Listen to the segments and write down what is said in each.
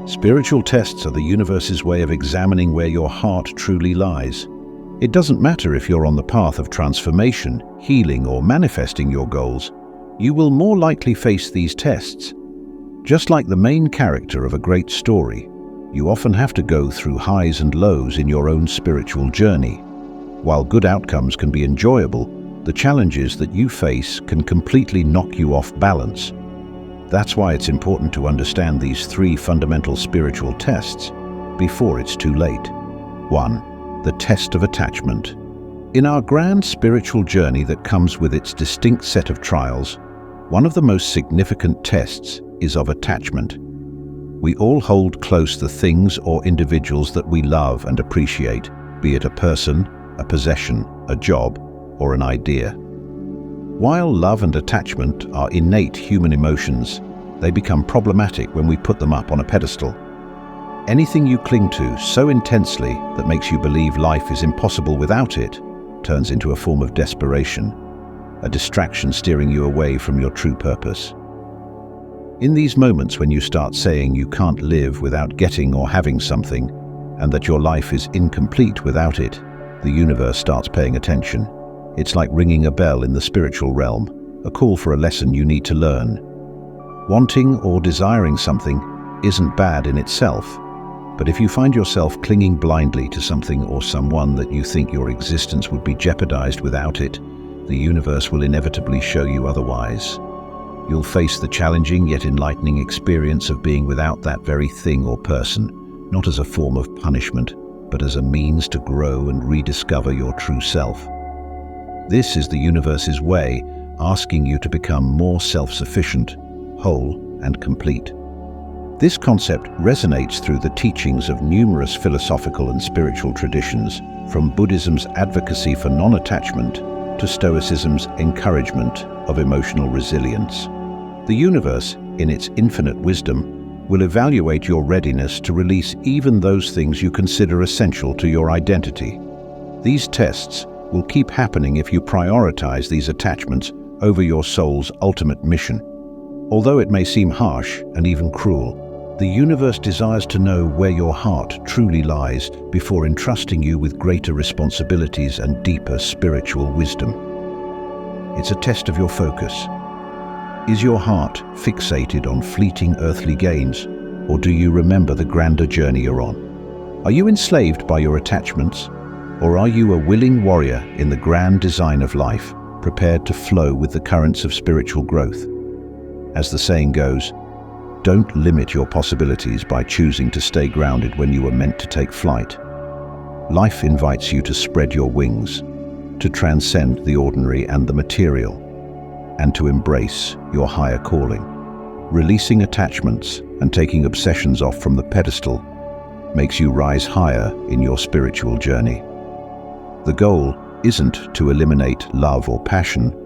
Spiritual tests are the universe's way of examining where your heart truly lies. It doesn't matter if you're on the path of transformation, healing, or manifesting your goals, you will more likely face these tests. Just like the main character of a great story, you often have to go through highs and lows in your own spiritual journey. While good outcomes can be enjoyable, the challenges that you face can completely knock you off balance. That's why it's important to understand these 3 fundamental spiritual tests before it's too late. 1. The test of attachment. In our grand spiritual journey that comes with its distinct set of trials, one of the most significant tests is of attachment. We all hold close the things or individuals that we love and appreciate, be it a person, a possession, a job, or an idea. While love and attachment are innate human emotions, they become problematic when we put them up on a pedestal. Anything you cling to so intensely that makes you believe life is impossible without it turns into a form of desperation, a distraction steering you away from your true purpose. In these moments when you start saying you can't live without getting or having something, and that your life is incomplete without it, the universe starts paying attention. It's like ringing a bell in the spiritual realm, a call for a lesson you need to learn. Wanting or desiring something isn't bad in itself, but if you find yourself clinging blindly to something or someone that you think your existence would be jeopardized without it, the universe will inevitably show you otherwise. You'll face the challenging yet enlightening experience of being without that very thing or person, not as a form of punishment, but as a means to grow and rediscover your true self. This is the universe's way, asking you to become more self-sufficient, whole, and complete. This concept resonates through the teachings of numerous philosophical and spiritual traditions, from Buddhism's advocacy for non-attachment to Stoicism's encouragement of emotional resilience. The universe, in its infinite wisdom, will evaluate your readiness to release even those things you consider essential to your identity. These tests will keep happening if you prioritize these attachments over your soul's ultimate mission. Although it may seem harsh and even cruel, the universe desires to know where your heart truly lies before entrusting you with greater responsibilities and deeper spiritual wisdom. It's a test of your focus. Is your heart fixated on fleeting earthly gains, or do you remember the grander journey you're on? Are you enslaved by your attachments, or are you a willing warrior in the grand design of life, prepared to flow with the currents of spiritual growth? As the saying goes, don't limit your possibilities by choosing to stay grounded when you were meant to take flight. Life invites you to spread your wings, to transcend the ordinary and the material, and to embrace your higher calling. Releasing attachments and taking obsessions off from the pedestal makes you rise higher in your spiritual journey. The goal isn't to eliminate love or passion,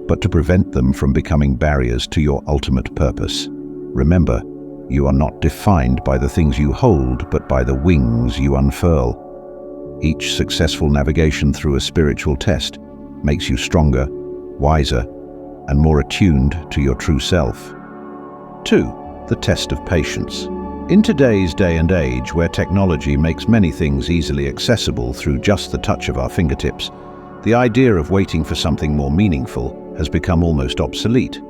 but to prevent them from becoming barriers to your ultimate purpose. Remember, you are not defined by the things you hold, but by the wings you unfurl. Each successful navigation through a spiritual test makes you stronger, wiser, and more attuned to your true self. 2. The test of patience. In today's day and age, where technology makes many things easily accessible through just the touch of our fingertips, the idea of waiting for something more meaningful has become almost obsolete.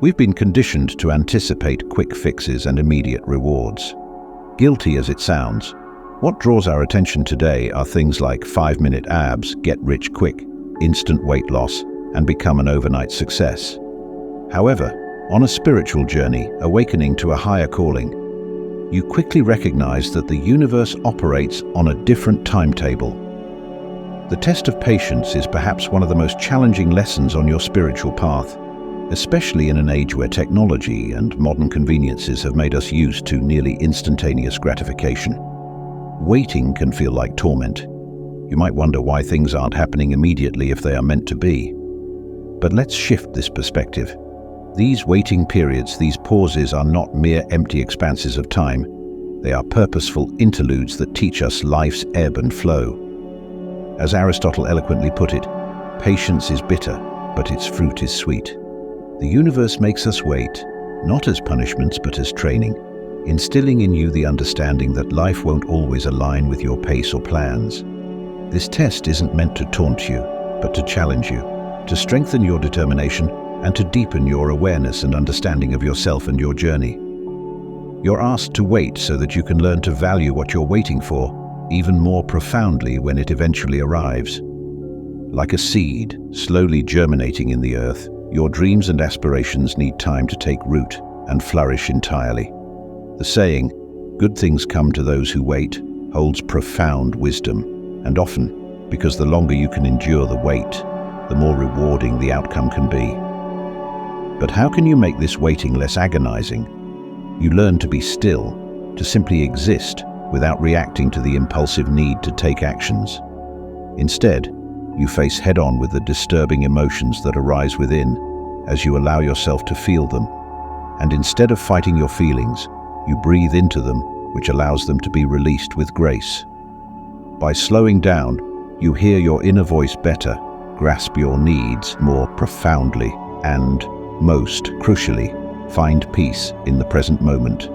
We've been conditioned to anticipate quick fixes and immediate rewards. Guilty as it sounds, what draws our attention today are things like 5-minute abs, get rich quick, instant weight loss, and become an overnight success. However, on a spiritual journey, awakening to a higher calling, you quickly recognize that the universe operates on a different timetable. The test of patience is perhaps one of the most challenging lessons on your spiritual path, especially in an age where technology and modern conveniences have made us used to nearly instantaneous gratification. Waiting can feel like torment. You might wonder why things aren't happening immediately if they are meant to be. But let's shift this perspective. These waiting periods, these pauses, are not mere empty expanses of time. They are purposeful interludes that teach us life's ebb and flow. As Aristotle eloquently put it, patience is bitter, but its fruit is sweet. The universe makes us wait, not as punishments but as training. instilling in you the understanding that life won't always align with your pace or plans. This test isn't meant to taunt you, but to challenge you, to strengthen your determination, and to deepen your awareness and understanding of yourself and your journey. You're asked to wait so that you can learn to value what you're waiting for, even more profoundly when it eventually arrives. Like a seed, slowly germinating in the earth, your dreams and aspirations need time to take root and flourish entirely. The saying, "Good things come to those who wait," holds profound wisdom, and often, because the longer you can endure the wait, the more rewarding the outcome can be. But how can you make this waiting less agonizing? You learn to be still, to simply exist without reacting to the impulsive need to take actions. Instead, you face head-on with the disturbing emotions that arise within as you allow yourself to feel them. And instead of fighting your feelings, you breathe into them, which allows them to be released with grace. By slowing down, you hear your inner voice better, grasp your needs more profoundly, and, most crucially, find peace in the present moment.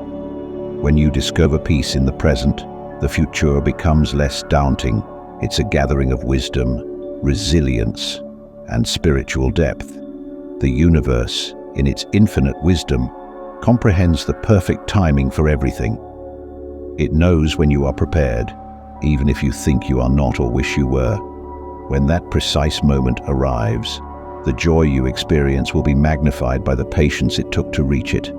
When you discover peace in the present, the future becomes less daunting. It's a gathering of wisdom, resilience, and spiritual depth. The universe, in its infinite wisdom, comprehends the perfect timing for everything. It knows when you are prepared, even if you think you are not or wish you were. When that precise moment arrives, the joy you experience will be magnified by the patience it took to reach it.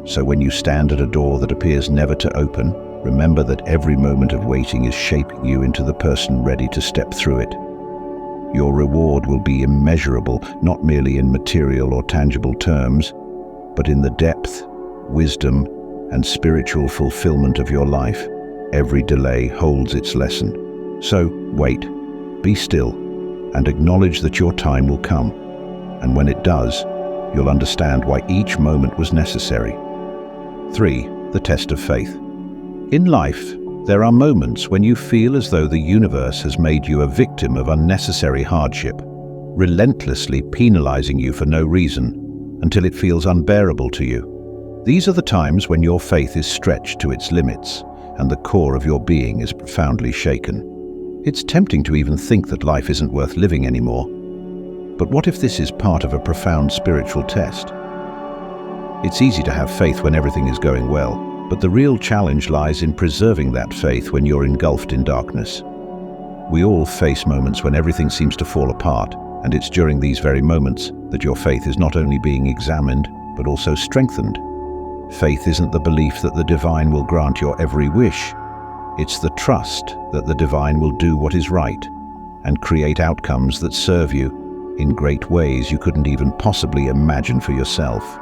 So when you stand at a door that appears never to open, remember that every moment of waiting is shaping you into the person ready to step through it. Your reward will be immeasurable, not merely in material or tangible terms, but in the depth, wisdom, and spiritual fulfillment of your life. Every delay holds its lesson. So wait, be still, and acknowledge that your time will come. And when it does, you'll understand why each moment was necessary. 3. The test of faith. In life, there are moments when you feel as though the universe has made you a victim of unnecessary hardship, relentlessly penalizing you for no reason, until it feels unbearable to you. These are the times when your faith is stretched to its limits, and the core of your being is profoundly shaken. It's tempting to even think that life isn't worth living anymore. But what if this is part of a profound spiritual test? It's easy to have faith when everything is going well, but the real challenge lies in preserving that faith when you're engulfed in darkness. We all face moments when everything seems to fall apart, and it's during these very moments that your faith is not only being examined, but also strengthened. Faith isn't the belief that the divine will grant your every wish. It's the trust that the divine will do what is right and create outcomes that serve you in great ways you couldn't even possibly imagine for yourself.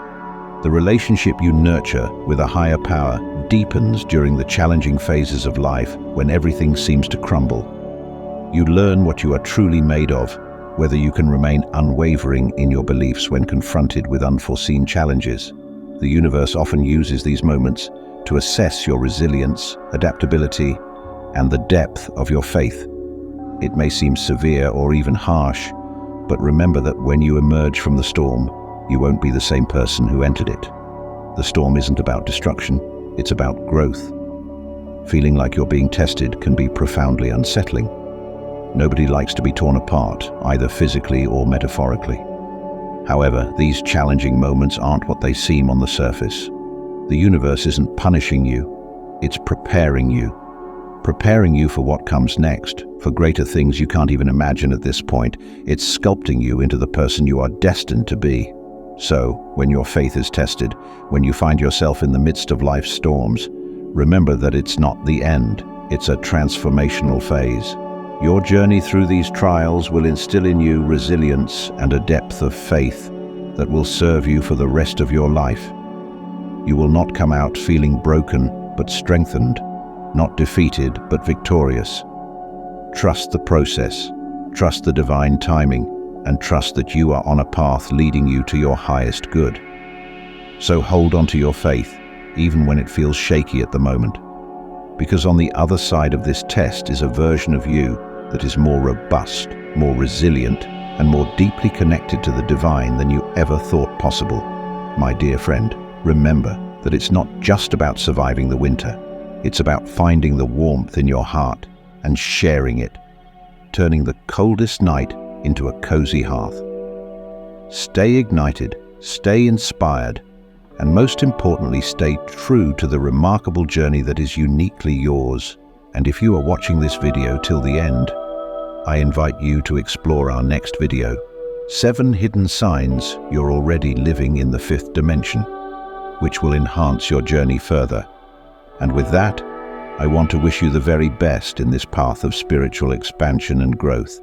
The relationship you nurture with a higher power deepens during the challenging phases of life when everything seems to crumble. You learn what you are truly made of, whether you can remain unwavering in your beliefs when confronted with unforeseen challenges. The universe often uses these moments to assess your resilience, adaptability, and the depth of your faith. It may seem severe or even harsh, but remember that when you emerge from the storm, you won't be the same person who entered it. The storm isn't about destruction, it's about growth. Feeling like you're being tested can be profoundly unsettling. Nobody likes to be torn apart, either physically or metaphorically. However, these challenging moments aren't what they seem on the surface. The universe isn't punishing you, it's preparing you. Preparing you for what comes next, for greater things you can't even imagine at this point. It's sculpting you into the person you are destined to be. So, when your faith is tested, when you find yourself in the midst of life's storms, remember that it's not the end, it's a transformational phase. Your journey through these trials will instill in you resilience and a depth of faith that will serve you for the rest of your life. You will not come out feeling broken, but strengthened, not defeated, but victorious. Trust the process, trust the divine timing, and trust that you are on a path leading you to your highest good. So hold on to your faith, even when it feels shaky at the moment, because on the other side of this test is a version of you that is more robust, more resilient, and more deeply connected to the divine than you ever thought possible. My dear friend, remember, that it's not just about surviving the winter. It's about finding the warmth in your heart and sharing it, turning the coldest night into a cozy hearth. Stay ignited, stay inspired, and most importantly, stay true to the remarkable journey that is uniquely yours. And if you are watching this video till the end, I invite you to explore our next video, 7 Hidden Signs You're Already Living in the 5th Dimension, which will enhance your journey further. And with that, I want to wish you the very best in this path of spiritual expansion and growth.